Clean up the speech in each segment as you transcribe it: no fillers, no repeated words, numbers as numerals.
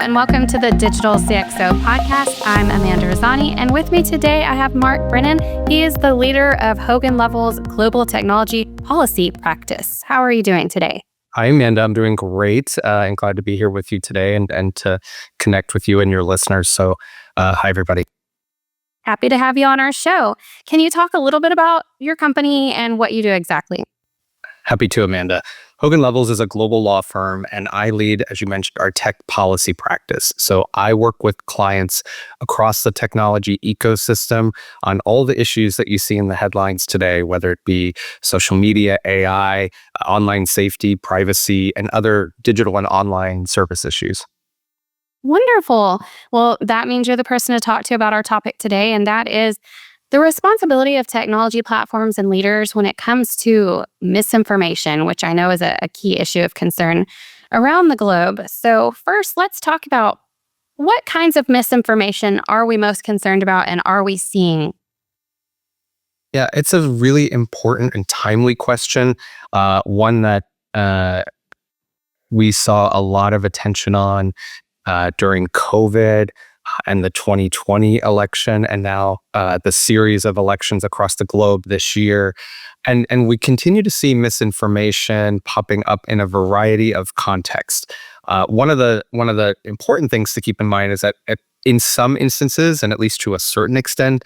and welcome to the Digital CxO podcast. I'm Amanda Razani, and with me today I have Mark Brennan. He is the leader of Hogan Lovells Global Technology Policy Practice. How are you doing today? Hi, Amanda. I'm doing great and glad to be here with you today and to connect with you and your listeners. So hi, everybody. Happy to have you on our show. Can you talk a little bit about your company and what you do exactly? Happy to, Amanda. Hogan Lovells is a global law firm, and I lead, as you mentioned, our tech policy practice. So I work with clients across the technology ecosystem on all the issues that you see in the headlines today, whether it be social media, AI, online safety, privacy, and other digital and online service issues. Wonderful. Well, that means you're the person to talk to about our topic today, and that is the responsibility of technology platforms and leaders when it comes to misinformation, which I know is a key issue of concern around the globe. So first, let's talk about what kinds of misinformation are we most concerned about and are we seeing? Yeah, it's a really important and timely question, one that we saw a lot of attention on during COVID and the 2020 election, and now the series of elections across the globe this year. And we continue to see misinformation popping up in a variety of contexts. One of the important things to keep in mind is that in some instances, and at least to a certain extent,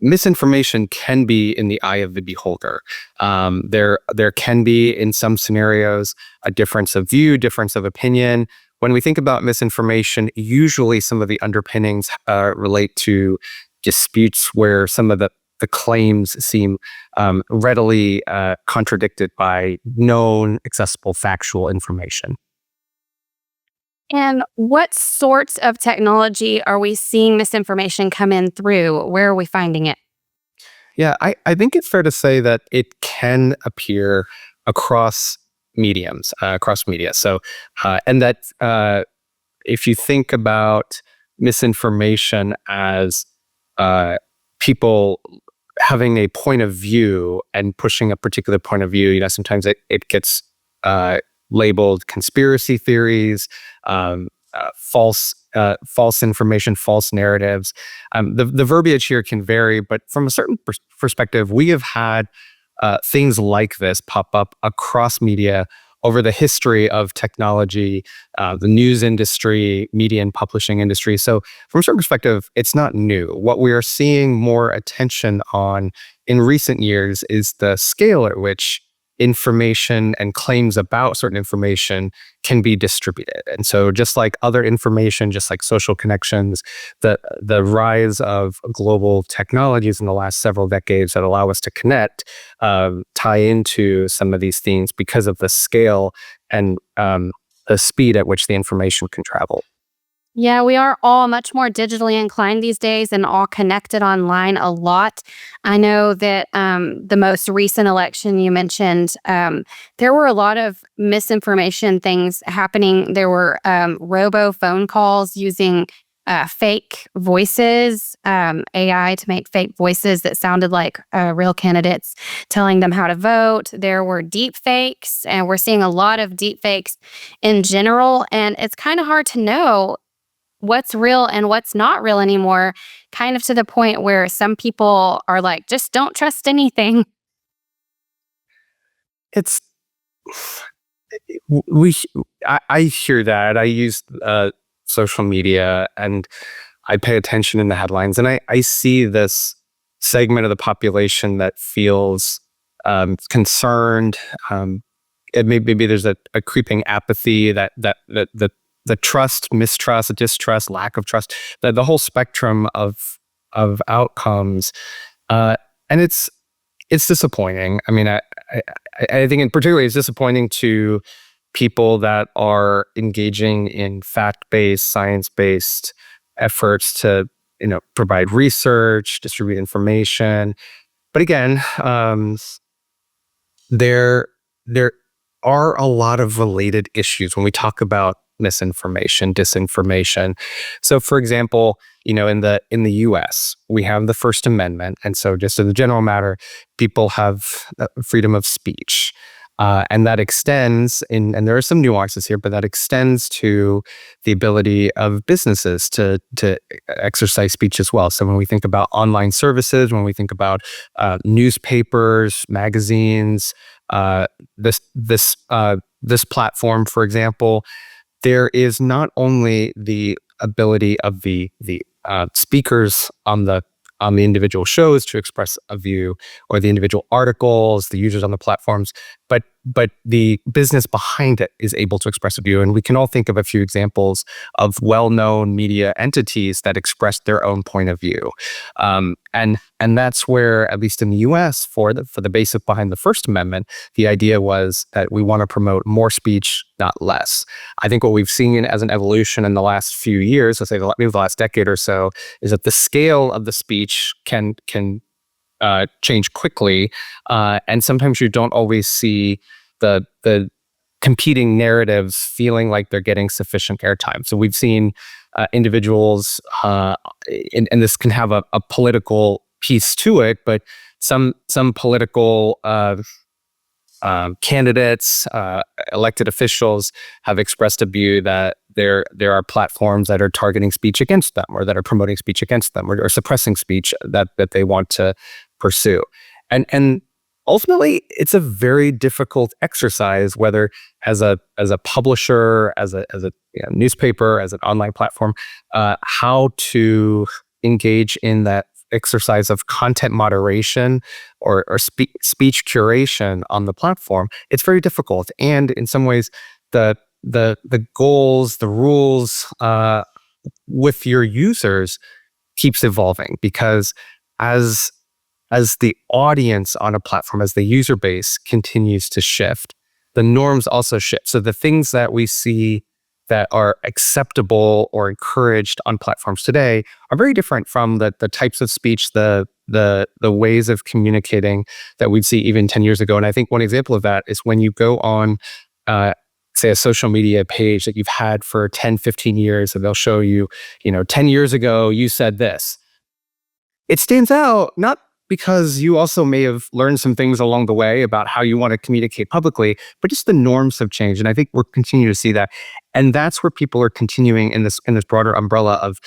misinformation can be in the eye of the beholder. There can be, in some scenarios, a difference of view, difference of opinion. When we think about misinformation, usually some of the underpinnings relate to disputes where some of the claims seem readily contradicted by known, accessible, factual information. And what sorts of technology are we seeing misinformation come in through? Where are we finding it? Yeah, I think it's fair to say that it can appear across mediums, across media. So, and that if you think about misinformation as people having a point of view and pushing a particular point of view, sometimes it gets labeled conspiracy theories, false information, false narratives. The verbiage here can vary, but from a certain perspective, we have had things like this pop up across media over the history of technology, the news industry, media and publishing industry. So from a certain perspective, it's not new. What we are seeing more attention on in recent years is the scale at which information and claims about certain information can be distributed. And so just like other information, just like social connections, the rise of global technologies in the last several decades that allow us to connect tie into some of these themes because of the scale and the speed at which the information can travel. Yeah, we are all much more digitally inclined these days and all connected online a lot. I know that the most recent election you mentioned, there were a lot of misinformation things happening. There were robo phone calls using fake voices, AI to make fake voices that sounded like real candidates, telling them how to vote. There were deep fakes, and we're seeing a lot of deep fakes in general. And it's kind of hard to know what's real and what's not real anymore, kind of to the point where some people are like, just don't trust anything. I hear that. I use social media and I pay attention in the headlines, and I see this segment of the population that feels concerned. Maybe there's a creeping apathy that the trust, mistrust, distrust, lack of trust, the whole spectrum of outcomes, and it's disappointing. I mean, I think in particular it's disappointing to people that are engaging in fact-based, science-based efforts to provide research, distribute information. But again, there are a lot of related issues when we talk about misinformation, disinformation. So, for example, in the U.S., we have the First Amendment, and so just as a general matter, people have freedom of speech. And that extends and there are some nuances here, but that extends to the ability of businesses to exercise speech as well. So when we think about online services, when we think about newspapers, magazines, this platform, for example, there is not only the ability of the speakers on the individual shows to express a view, or the individual articles, the users on the platforms, but the business behind it is able to express a view. And we can all think of a few examples of well-known media entities that express their own point of view. And that's where, at least in the US, for the basis behind the First Amendment, the idea was that we want to promote more speech, not less. I think what we've seen as an evolution in the last few years, let's say maybe the last decade or so, is that the scale of the speech can change quickly, and sometimes you don't always see the competing narratives feeling like they're getting sufficient airtime. So we've seen individuals, and this can have a political piece to it, but some political candidates, elected officials have expressed a view that there are platforms that are targeting speech against them, or that are promoting speech against them, or suppressing speech that they want to pursue. And ultimately, it's a very difficult exercise, whether as a publisher, as a newspaper, as an online platform, how to engage in that exercise of content moderation or speech curation on the platform. It's very difficult, and in some ways, the goals, the rules with your users keeps evolving, because as the audience on a platform, as the user base continues to shift, the norms also shift. So the things that we see that are acceptable or encouraged on platforms today are very different from the types of speech, the ways of communicating that we'd see even 10 years ago. And I think one example of that is when you go on, say, a social media page that you've had for 10, 15 years, and they'll show you, 10 years ago, you said this. It stands out, not because you also may have learned some things along the way about how you want to communicate publicly, but just the norms have changed. And I think we're continuing to see that. And that's where people are continuing in this broader umbrella of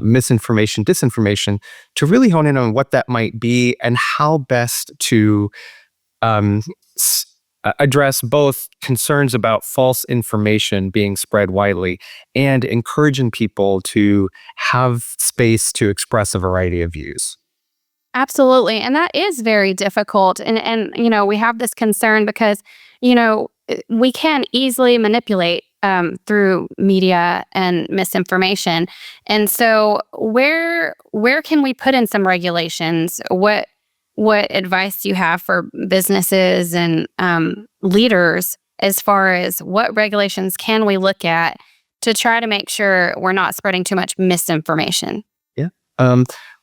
misinformation, disinformation, to really hone in on what that might be and how best to address both concerns about false information being spread widely and encouraging people to have space to express a variety of views. Absolutely. And that is very difficult. And we have this concern because, we can easily manipulate through media and misinformation. And so where can we put in some regulations? What advice do you have for businesses and leaders as far as what regulations can we look at to try to make sure we're not spreading too much misinformation? Yeah.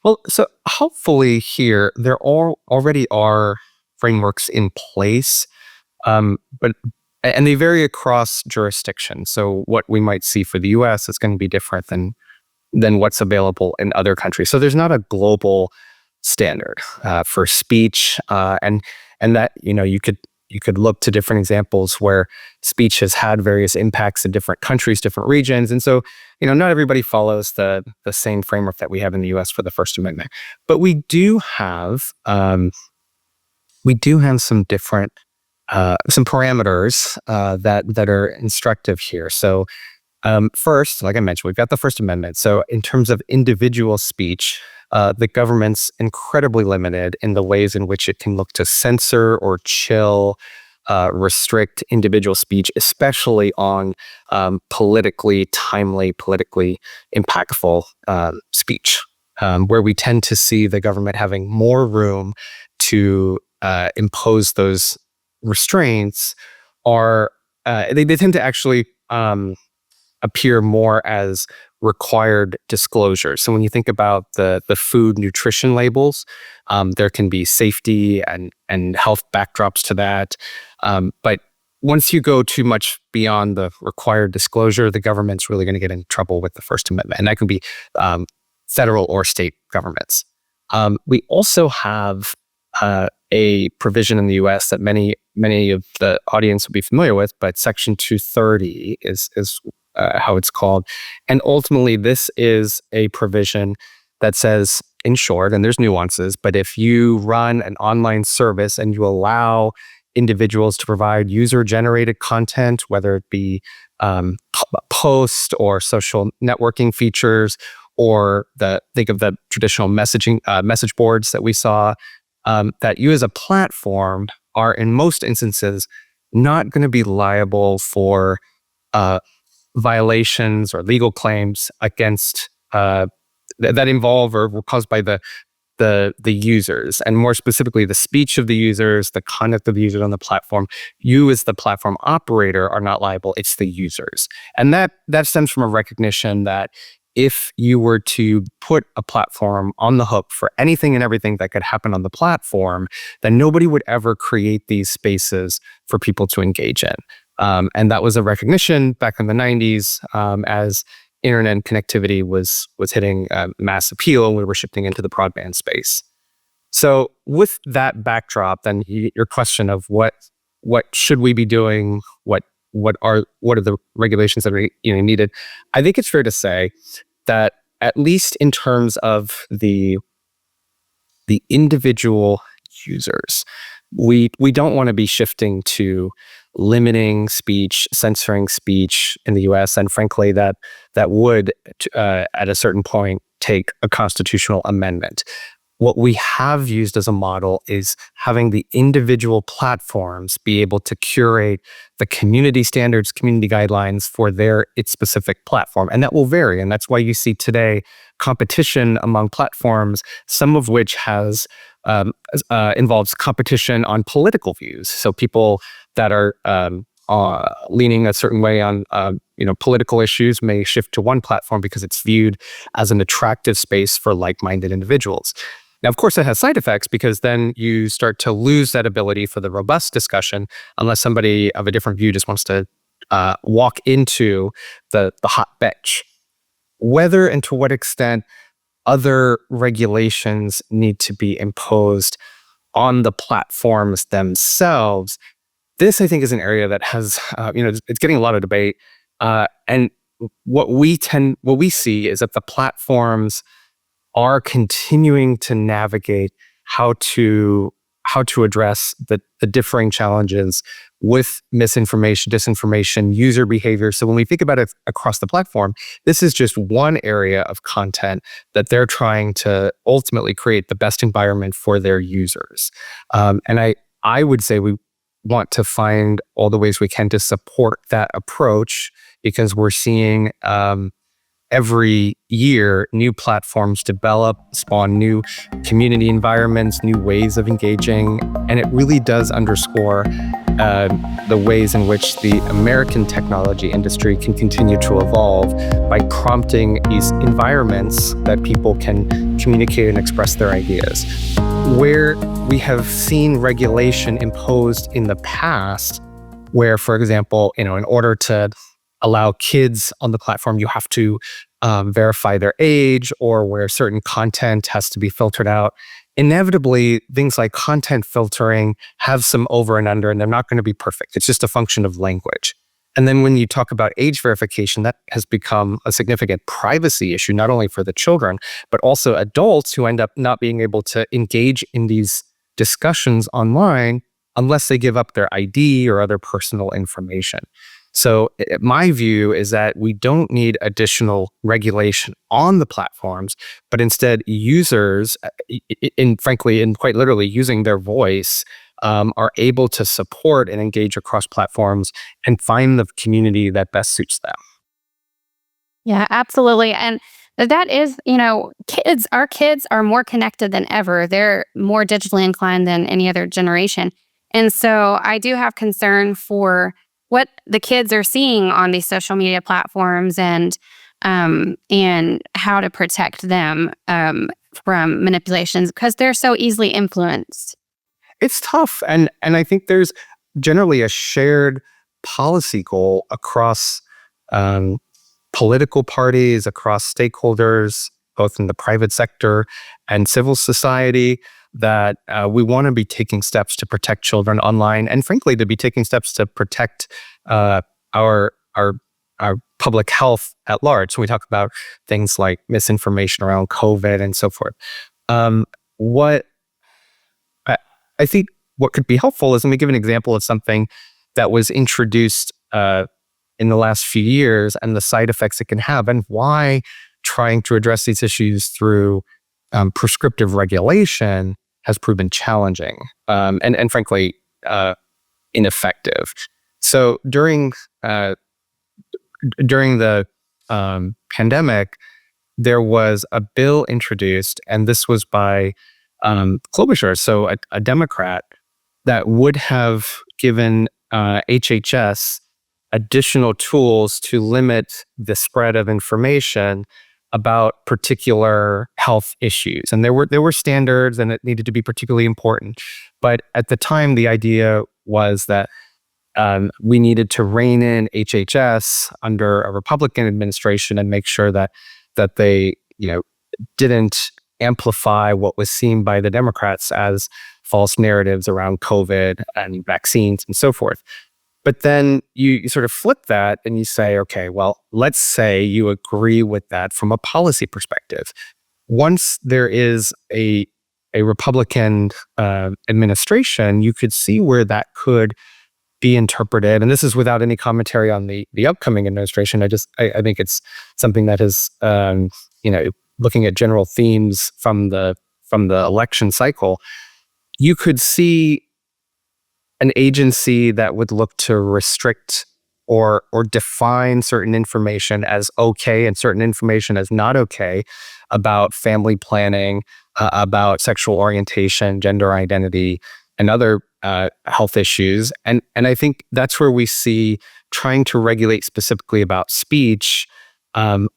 Well, so hopefully here there already are frameworks in place, but they vary across jurisdictions. So what we might see for the U.S. is going to be different than what's available in other countries. So there's not a global standard for speech, and that you could look to different examples where speech has had various impacts in different countries, different regions. And so, not everybody follows the same framework that we have in the US for the First Amendment. But we do have some different some parameters that are instructive here. So first, like I mentioned, we've got the First Amendment. So in terms of individual speech, the government's incredibly limited in the ways in which it can look to censor or chill, restrict individual speech, especially on politically timely, politically impactful speech, where we tend to see the government having more room to impose those restraints. They tend to actually appear more as required disclosures. So when you think about the food nutrition labels, there can be safety and health backdrops to that. But once you go too much beyond the required disclosure, the government's really going to get in trouble with the First Amendment. And that can be federal or state governments. We also have a provision in the US that many many of the audience will be familiar with, but Section 230 is how it's called. And ultimately, this is a provision that says, in short, and there's nuances, but if you run an online service and you allow individuals to provide user-generated content, whether it be post or social networking features, or think of the traditional messaging message boards that we saw, that you as a platform are in most instances not going to be liable for violations or legal claims against that involve or were caused by the users, and more specifically the speech of the users, the conduct of the users on the platform. You as the platform operator are not liable, it's the users. And that stems from a recognition that if you were to put a platform on the hook for anything and everything that could happen on the platform, then nobody would ever create these spaces for people to engage in. And that was a recognition back in the 90s as internet connectivity was hitting mass appeal, and we were shifting into the broadband space. So with that backdrop, then your question of what should we be doing, what are the regulations that are needed, I think it's fair to say that at least in terms of the individual users, we don't want to be shifting to limiting speech, censoring speech in the US, and frankly that would at a certain point take a constitutional amendment. What we have used as a model is having the individual platforms be able to curate the community standards, community guidelines for its specific platform. And that will vary. And that's why you see today competition among platforms, some of which involves competition on political views. So people that are leaning a certain way on political issues may shift to one platform because it's viewed as an attractive space for like-minded individuals. Now, of course, it has side effects because then you start to lose that ability for the robust discussion unless somebody of a different view just wants to walk into the hot bench. Whether and to what extent other regulations need to be imposed on the platforms themselves, this, I think, is an area that has, it's getting a lot of debate. And what we see is that the platforms are continuing to navigate how to address the differing challenges with misinformation, disinformation, user behavior. So when we think about it across the platform, this is just one area of content that they're trying to ultimately create the best environment for their users. And I would say we want to find all the ways we can to support that approach, because we're seeing every year new platforms develop, spawn new community environments, new ways of engaging, and it really does underscore the ways in which the American technology industry can continue to evolve by prompting these environments that people can communicate and express their ideas. Where we have seen regulation imposed in the past, where, for example, in order to allow kids on the platform, you have to verify their age, or where certain content has to be filtered out. Inevitably, things like content filtering have some over and under, and they're not going to be perfect. It's just a function of language. And then when you talk about age verification, that has become a significant privacy issue, not only for the children, but also adults who end up not being able to engage in these discussions online unless they give up their ID or other personal information. So my view is that we don't need additional regulation on the platforms, but instead users, frankly, and quite literally using their voice, are able to support and engage across platforms and find the community that best suits them. Yeah, absolutely. And that is, our kids are more connected than ever. They're more digitally inclined than any other generation. And so I do have concern for what the kids are seeing on these social media platforms, and how to protect them from manipulations, because they're so easily influenced. It's tough. And I think there's generally a shared policy goal across political parties, across stakeholders, both in the private sector and civil society, that we want to be taking steps to protect children online, and frankly, to be taking steps to protect our our public health at large. So we talk about things like misinformation around COVID and so forth. What I, I think what could be helpful is, let me give an example of something that was introduced in the last few years and the side effects it can have, and why trying to address these issues through prescriptive regulation has proven challenging and frankly ineffective. So during the pandemic, there was a bill introduced, and this was by Klobuchar, so a Democrat, that would have given HHS additional tools to limit the spread of information about particular health issues. And there were standards, and it needed to be particularly important. But at the time, the idea was that we needed to rein in HHS under a Republican administration and make sure that they, didn't amplify what was seen by the Democrats as false narratives around COVID and vaccines and so forth. But then you sort of flip that and you say, okay, well, let's say you agree with that from a policy perspective. Once there is a Republican administration, you could see where that could be interpreted. And this is without any commentary on the upcoming administration. I think it's something that is, looking at general themes from the election cycle. You could see an agency that would look to restrict or define certain information as okay and certain information as not okay about family planning, about sexual orientation, gender identity, and other health issues. And I think that's where we see trying to regulate specifically about speech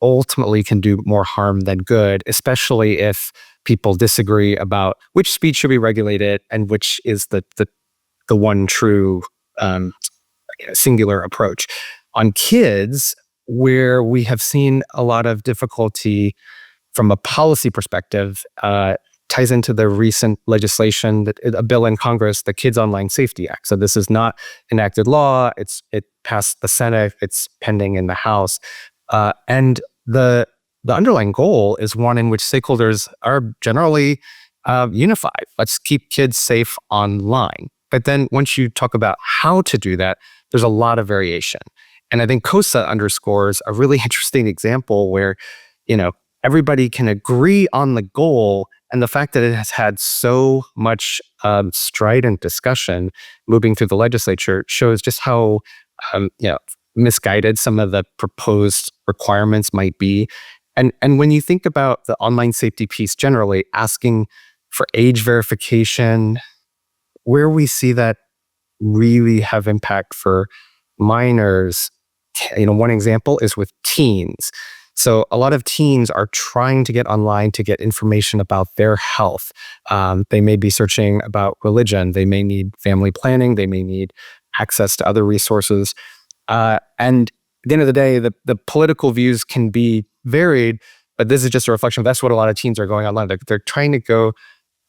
ultimately can do more harm than good, especially if people disagree about which speech should be regulated and which is the one true singular approach. On kids, where we have seen a lot of difficulty from a policy perspective, ties into the recent legislation, that a bill in Congress, the Kids Online Safety Act. So this is not enacted law. It passed the Senate. It's pending in the House. And the underlying goal is one in which stakeholders are generally unified. Let's keep kids safe online. But then once you talk about how to do that, there's a lot of variation. And I think COSA underscores a really interesting example where, everybody can agree on the goal, and the fact that it has had so much strident discussion moving through the legislature shows just how misguided some of the proposed requirements might be. And when you think about the online safety piece generally, asking for age verification, where we see that really have impact for minors, one example is with teens. So a lot of teens are trying to get online to get information about their health. They may be searching about religion. They may need family planning. They may need access to other resources. And at the end of the day, the political views can be varied, but this is just a reflection. That's what a lot of teens are going online. They're trying to go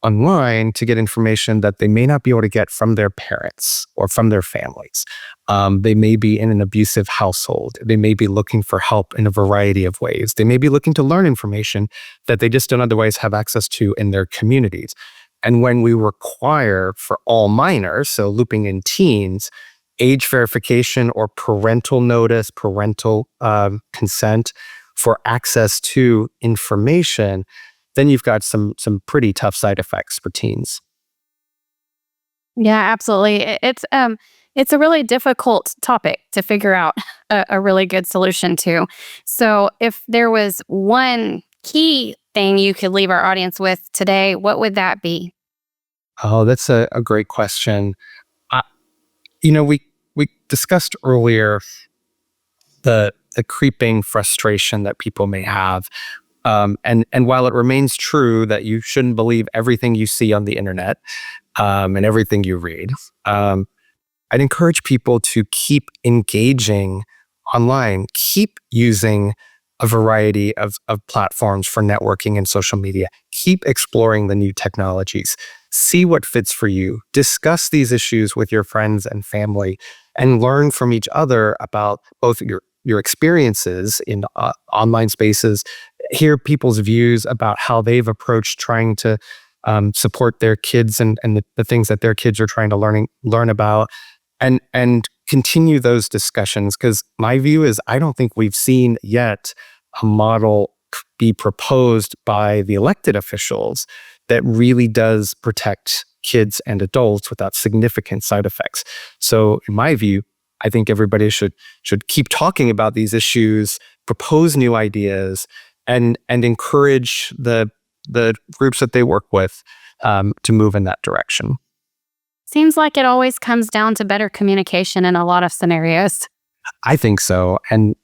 online to get information that they may not be able to get from their parents or from their families. They may be in an abusive household. They may be looking for help in a variety of ways. They may be looking to learn information that they just don't otherwise have access to in their communities. And when we require for all minors, so looping in teens, age verification or parental notice, parental consent for access to information, then you've got some pretty tough side effects for teens. Yeah, absolutely. It's a really difficult topic to figure out a really good solution to. So if there was one key thing you could leave our audience with today, what would that be? Oh, that's a great question. We discussed earlier the creeping frustration that people may have. And while it remains true that you shouldn't believe everything you see on the internet and everything you read, I'd encourage people to keep engaging online, keep using a variety of platforms for networking and social media, keep exploring the new technologies. see what fits for you, discuss these issues with your friends and family, and learn from each other about both your experiences in online spaces, hear people's views about how they've approached trying to support their kids and the things that their kids are trying to learn about, and continue those discussions. Because my view is, I don't think we've seen yet a model be proposed by the elected officials that really does protect kids and adults without significant side effects. So in my view, I think everybody should keep talking about these issues, propose new ideas, and encourage the groups that they work with to move in that direction. Seems like it always comes down to better communication in a lot of scenarios. I think so. And,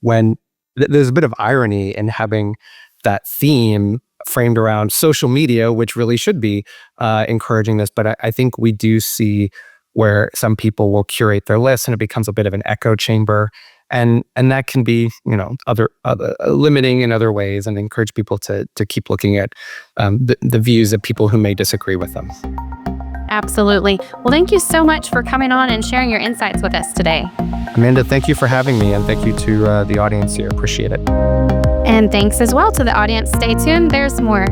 when there's a bit of irony in having that theme framed around social media, which really should be encouraging this. But I think we do see where some people will curate their lists and it becomes a bit of an echo chamber. And that can be, other limiting in other ways, and encourage people to keep looking at the views of people who may disagree with them. Absolutely. Well, thank you so much for coming on and sharing your insights with us today. Amanda, thank you for having me, and thank you to the audience here. Appreciate it. And thanks as well to the audience. Stay tuned. There's more.